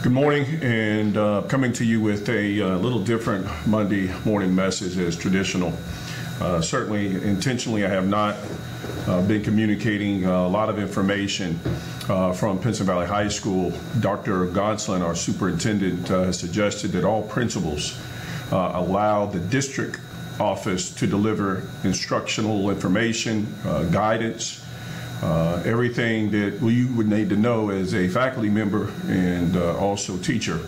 Good morning, and coming to you with a little different Monday morning message as traditional. Certainly, intentionally, I have not been communicating a lot of information from Pinson Valley High School. Dr. Gonsolin, our superintendent, has suggested that all principals allow the district office to deliver instructional information, guidance, everything that you would need to know as a faculty member and also teacher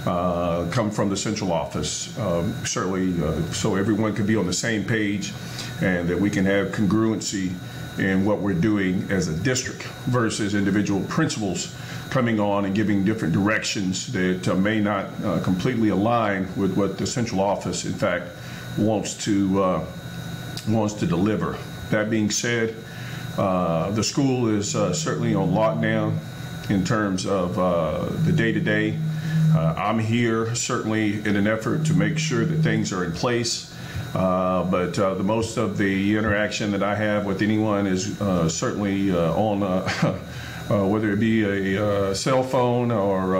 come from the central office. Certainly so everyone can be on the same page and that we can have congruency in what we're doing as a district versus individual principals coming on and giving different directions that may not completely align with what the central office in fact wants to deliver. That being said, the school is certainly on lockdown in terms of the day-to-day. I'm here certainly in an effort to make sure that things are in place, but the most of the interaction that I have with anyone is certainly on whether it be a cell phone or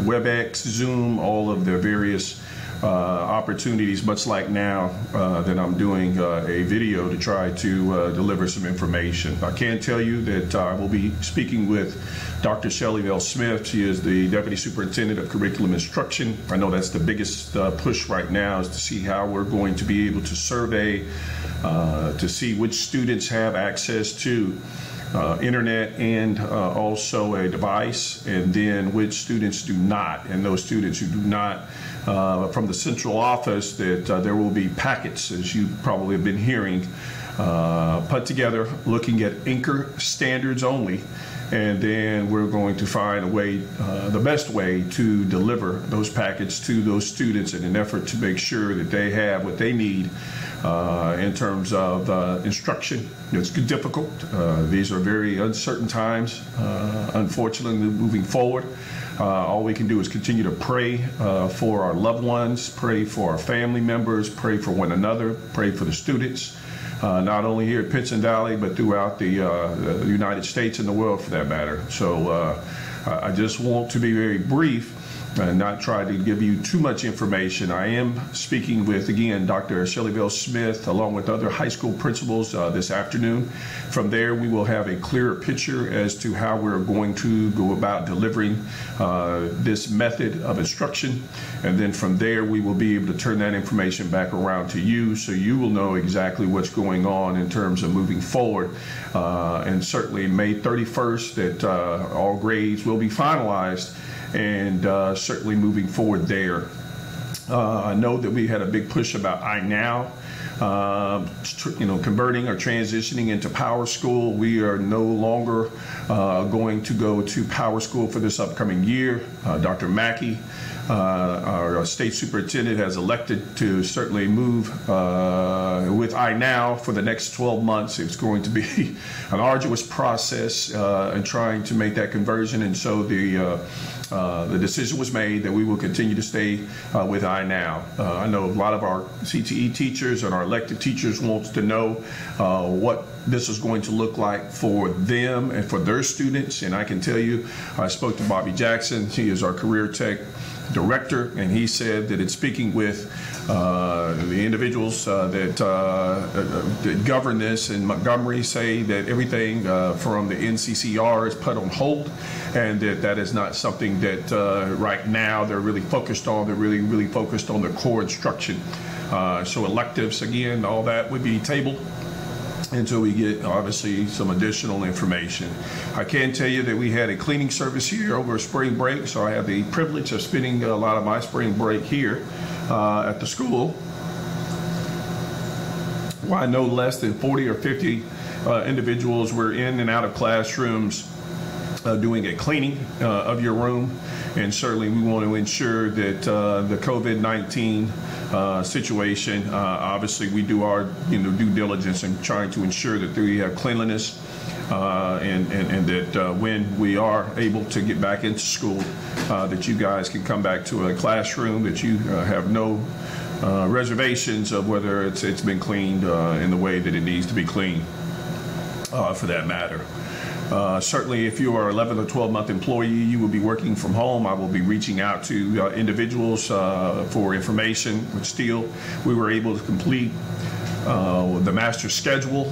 WebEx, Zoom, all of the various opportunities, much like now that I'm doing a video to try to deliver some information. I can tell you that I will be speaking with Dr. Shelley Vale Smith. She is the Deputy Superintendent of Curriculum Instruction. I know that's the biggest push right now, is to see how we're going to be able to survey to see which students have access to internet and also a device, and then which students do not. And those students who do not, from the central office, that there will be packets, as you probably have been hearing, put together looking at Anchor standards only, and then we're going to find a way, the best way to deliver those packets to those students in an effort to make sure that they have what they need in terms of instruction. It's difficult. These are very uncertain times, unfortunately, moving forward. All we can do is continue to pray for our loved ones, pray for our family members, pray for one another, pray for the students, not only here at Pinson Valley, but throughout the United States and the world for that matter. So I just want to be very brief and not try to give you too much information. I am speaking with, again, Dr. Shelley Vale Smith, along with other high school principals this afternoon. From there, we will have a clearer picture as to how we're going to go about delivering this method of instruction. And then from there, we will be able to turn that information back around to you, so you will know exactly what's going on in terms of moving forward. And certainly May 31st, that all grades will be finalized, and certainly moving forward there. I know that we had a big push about iNow, converting or transitioning into PowerSchool. We are no longer going to go to PowerSchool for this upcoming year. Dr. Mackey, our state superintendent, has elected to certainly move with iNow for the next 12 months. It's going to be an arduous process in trying to make that conversion, and so the decision was made that we will continue to stay with iNow. I know a lot of our CTE teachers and our elected teachers wants to know what this is going to look like for them and for their students. And I can tell you, I spoke to Bobby Jackson. He is our career tech director, and he said that in speaking with the individuals that govern this in Montgomery, say that everything from the NCCR is put on hold, and that is not something that right now they're really focused on. They're really focused on the core instruction. So electives, again, all that would be tabled until we get obviously some additional information. I can tell you that we had a cleaning service here over spring break, so I had the privilege of spending a lot of my spring break here at the school. Why no less than 40 or 50 individuals were in and out of classrooms doing a cleaning of your room. And certainly we want to ensure that the COVID-19 situation, obviously we do our due diligence in trying to ensure that we have cleanliness and that when we are able to get back into school, that you guys can come back to a classroom, that you have no reservations of whether it's been cleaned in the way that it needs to be cleaned for that matter. Certainly, if you are 11 or 12-month employee, you will be working from home. I will be reaching out to individuals for information, which still we were able to complete the master schedule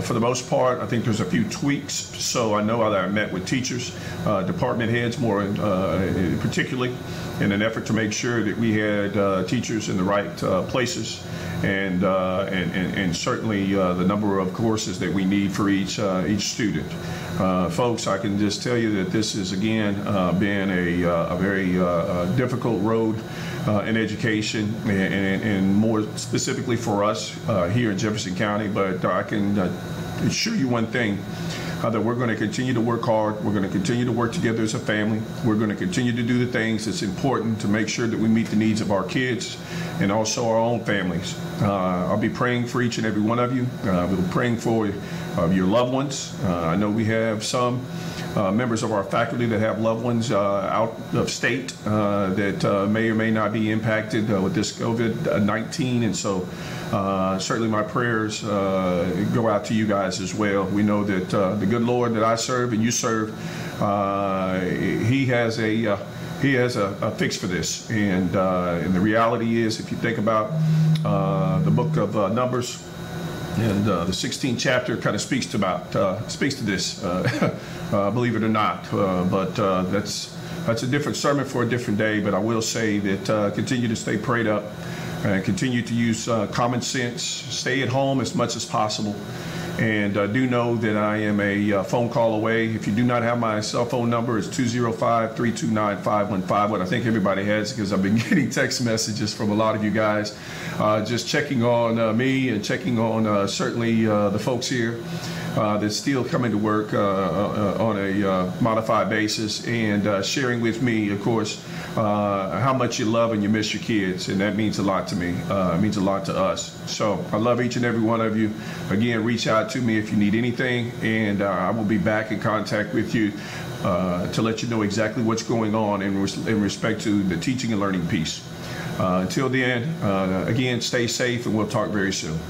for the most part. I think there's a few tweaks. So I know that I met with teachers, department heads more particularly, in an effort to make sure that we had teachers in the right places, and certainly the number of courses that we need for each student. Folks, I can just tell you that this has again been a very difficult road in education, and more specifically for us here in Jefferson County. But I can assure you one thing, that we're going to continue to work hard. We're going to continue to work together as a family. We're going to continue to do the things that's important to make sure that we meet the needs of our kids and also our own families. I'll be praying for each and every one of you. We'll be praying for your loved ones. I know we have some members of our faculty that have loved ones out of state that may or may not be impacted with this COVID-19, and so certainly my prayers go out to you guys as well. We know that the good Lord that I serve and you serve, He has a fix for this, and the reality is, if you think about the book of Numbers, and the 16th chapter kind of speaks to this, believe it or not. But that's a different sermon for a different day. But I will say that continue to stay prayed up, and continue to use common sense. Stay at home as much as possible. And do know that I am a phone call away. If you do not have my cell phone number, it's 205-329-5151. I think everybody has, because I've been getting text messages from a lot of you guys just checking on me and checking on certainly the folks here that's still coming to work on a modified basis, and sharing with me, of course, how much you love and you miss your kids, and that means a lot to me. It means a lot to us. So I love each and every one of you. Again, reach out to me if you need anything, and I will be back in contact with you to let you know exactly what's going on in respect to the teaching and learning piece. Until then, again, stay safe, and we'll talk very soon.